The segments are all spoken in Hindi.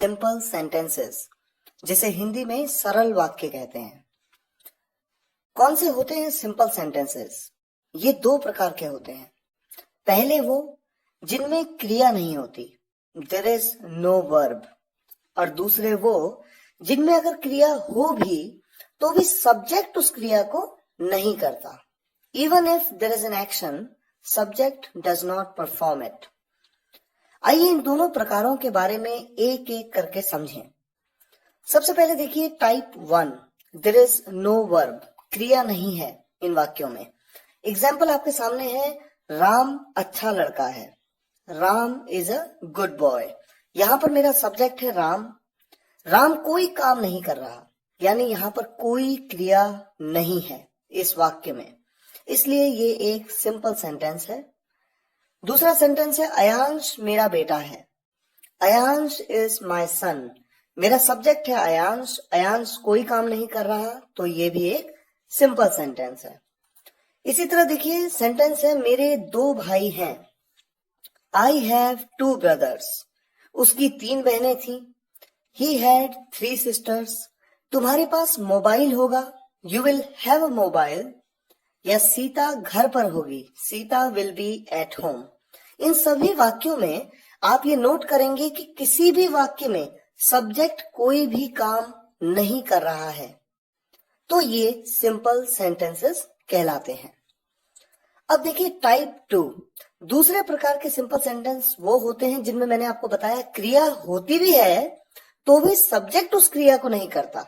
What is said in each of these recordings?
सिंपल सेंटेंसेस, जिसे हिंदी में सरल वाक्य कहते हैं। कौन से होते हैं सिंपल सेंटेंसेस? ये दो प्रकार के होते हैं। पहले वो जिनमें क्रिया नहीं होती, देयर इज नो वर्ब, और दूसरे वो जिनमें अगर क्रिया हो भी तो भी सब्जेक्ट उस क्रिया को नहीं करता। Even if there is an action, subject does not perform it. आइए इन दोनों प्रकारों के बारे में एक एक करके समझें। सबसे पहले देखिए type 1, there is no verb, क्रिया नहीं है इन वाक्यों में। एग्जाम्पल आपके सामने है, राम अच्छा लड़का है, Ram is a good boy. यहां पर मेरा सब्जेक्ट है राम। राम कोई काम नहीं कर रहा, यानी यहां पर कोई क्रिया नहीं है इस वाक्य में, इसलिए ये एक सिंपल सेंटेंस है। दूसरा सेंटेंस है, अयांश मेरा बेटा है, अयांश इज माय सन। मेरा सब्जेक्ट है अयांश, अयांश कोई काम नहीं कर रहा, तो ये भी एक सिंपल सेंटेंस है। इसी तरह देखिए सेंटेंस है, मेरे दो भाई हैं, आई हैव 2 ब्रदर्स। उसकी 3 बहनें थी, ही हैड 3 सिस्टर्स। तुम्हारे पास मोबाइल होगा, you will have a mobile. या सीता घर पर होगी, Sita will be at home. इन सभी वाक्यों में आप ये नोट करेंगे कि किसी भी वाक्य में सब्जेक्ट कोई भी काम नहीं कर रहा है, तो ये सिंपल सेंटेंसेस कहलाते हैं। अब देखिए टाइप 2, दूसरे प्रकार के सिंपल सेंटेंस वो होते हैं जिनमें मैंने आपको बताया क्रिया होती भी है तो भी सब्जेक्ट उस क्रिया को नहीं करता,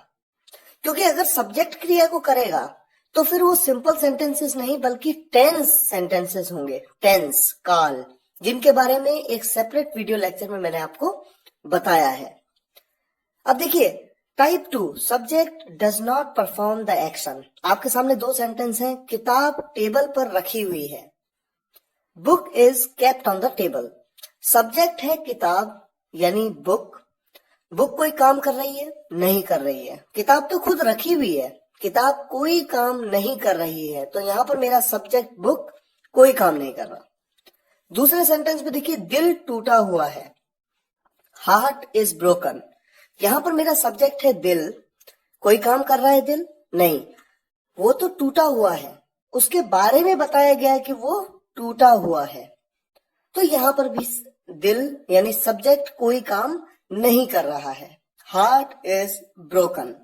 क्योंकि अगर सब्जेक्ट क्रिया को करेगा तो फिर वो सिंपल सेंटेंसेस नहीं बल्कि टेंस सेंटेंसेस होंगे, टेंस, काल, जिनके बारे में एक सेपरेट वीडियो लेक्चर में मैंने आपको बताया है। अब देखिए type 2, subject does not perform the action. आपके सामने 2 सेंटेंस हैं, किताब टेबल पर रखी हुई है, book is kept on the table. Subject है किताब यानी बुक, बुक कोई काम कर रही है? नहीं कर रही है। किताब तो खुद रखी हुई है, किताब कोई काम नहीं कर रही है, तो यहां पर मेरा सब्जेक्ट बुक कोई काम नहीं कर रहा। दूसरे सेंटेंस में देखिए, दिल टूटा हुआ है, हार्ट इज ब्रोकन। यहां पर मेरा सब्जेक्ट है दिल, कोई काम कर रहा है दिल? नहीं, वो तो टूटा हुआ है, उसके बारे में बताया गया है कि वो टूटा हुआ है, तो यहां पर भी दिल यानी सब्जेक्ट कोई काम नहीं कर रहा है, हार्ट इज ब्रोकन।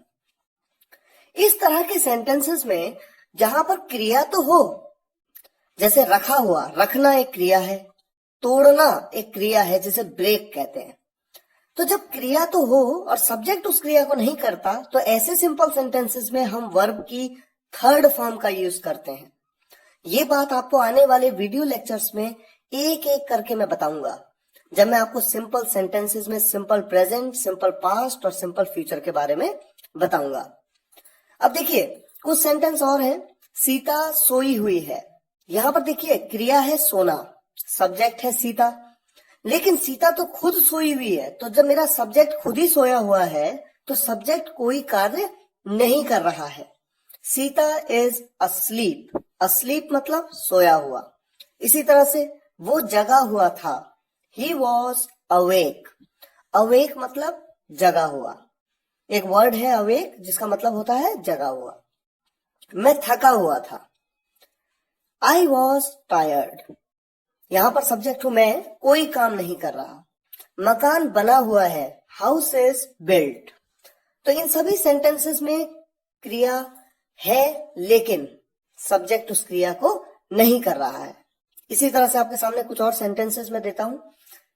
इस तरह के सेंटेंसेस में जहां पर क्रिया तो हो, जैसे रखा हुआ, रखना एक क्रिया है, तोड़ना एक क्रिया है जिसे ब्रेक कहते हैं, तो जब क्रिया तो हो और सब्जेक्ट उस क्रिया को नहीं करता तो ऐसे सिंपल सेंटेंसेस में हम वर्ब की थर्ड फॉर्म का यूज करते हैं। ये बात आपको आने वाले वीडियो लेक्चर्स में एक एक करके मैं बताऊंगा, जब मैं आपको सिंपल सेंटेंसेस में सिंपल प्रेजेंट, सिंपल पास्ट और सिंपल फ्यूचर के बारे में बताऊंगा। अब देखिए कुछ सेंटेंस और है, सीता सोई हुई है। यहां पर देखिए क्रिया है सोना, सब्जेक्ट है सीता, लेकिन सीता तो खुद सोई हुई है, तो जब मेरा सब्जेक्ट खुद ही सोया हुआ है तो सब्जेक्ट कोई कार्य नहीं कर रहा है। सीता इज अस्लीप, अस्लीप मतलब सोया हुआ। इसी तरह से वो जगा हुआ था, ही वॉज अवेक, अवेक मतलब जगा हुआ। एक वर्ड है अवेक जिसका मतलब होता है जगा हुआ। मैं थका हुआ था, आई वॉज टायर्ड। यहां पर सब्जेक्ट हूं मैं, कोई काम नहीं कर रहा। मकान बना हुआ है, हाउस इज बिल्ट। तो इन सभी सेंटेंसेस में क्रिया है लेकिन सब्जेक्ट उस क्रिया को नहीं कर रहा है। इसी तरह से आपके सामने कुछ और सेंटेंसेस में देता हूं,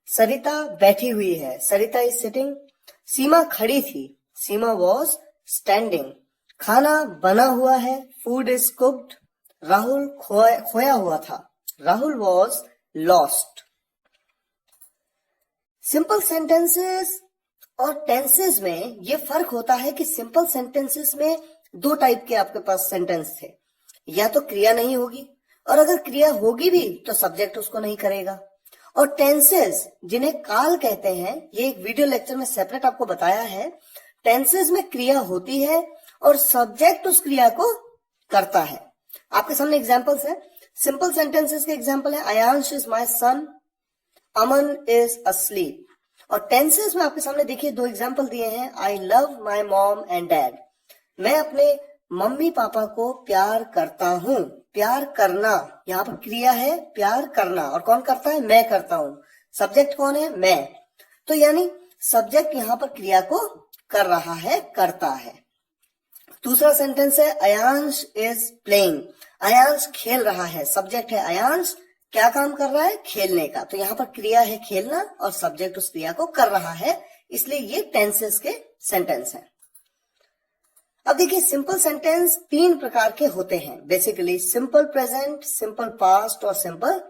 सरिता बैठी हुई है, सरिता इज सिटिंग। सीमा खड़ी थी, सीमा वॉज स्टैंडिंग। खाना बना हुआ है, फूड इज कुक्ड। राहुल खोया हुआ था, Rahul was lost. Simple sentences और टेंसेस में ये फर्क होता है कि सिंपल सेंटेंसेस में 2 टाइप के आपके पास सेंटेंस थे, या तो क्रिया नहीं होगी और अगर क्रिया होगी भी तो सब्जेक्ट उसको नहीं करेगा। और टेंसेस जिन्हें काल कहते हैं, ये एक वीडियो लेक्चर में सेपरेट आपको बताया है, टेंसेस में क्रिया होती है और सब्जेक्ट उस क्रिया को करता है। आपके सामने एग्जांपल्स है, सिंपल सेंटेंसेस के एग्जांपल है, Ayansh is my son, Aman is asleep. और टेंसेस में आपके सामने देखिए दो एग्जाम्पल दिए हैं, I love my mom and dad, मैं अपने मम्मी पापा को प्यार करता हूं। प्यार करना, यहाँ पर क्रिया है प्यार करना, और कौन करता है? मैं करता हूं। सब्जेक्ट कौन है? मैं। तो यानी सब्जेक्ट यहाँ पर क्रिया को कर रहा है, करता है। दूसरा सेंटेंस है अयांश इज प्लेइंग, अयांश खेल रहा है। सब्जेक्ट है अयांश, क्या काम कर रहा है? खेलने का। तो यहाँ पर क्रिया है खेलना और सब्जेक्ट उस क्रिया को कर रहा है, इसलिए ये टेंसेस के सेंटेंस हैं। अब देखिए सिंपल सेंटेंस तीन प्रकार के होते हैं basically, simple present, simple past और सिंपल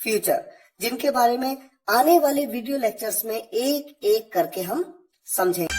फ्यूचर, जिनके बारे में आने वाले वीडियो लेक्चर्स में एक एक करके हम समझेंगे।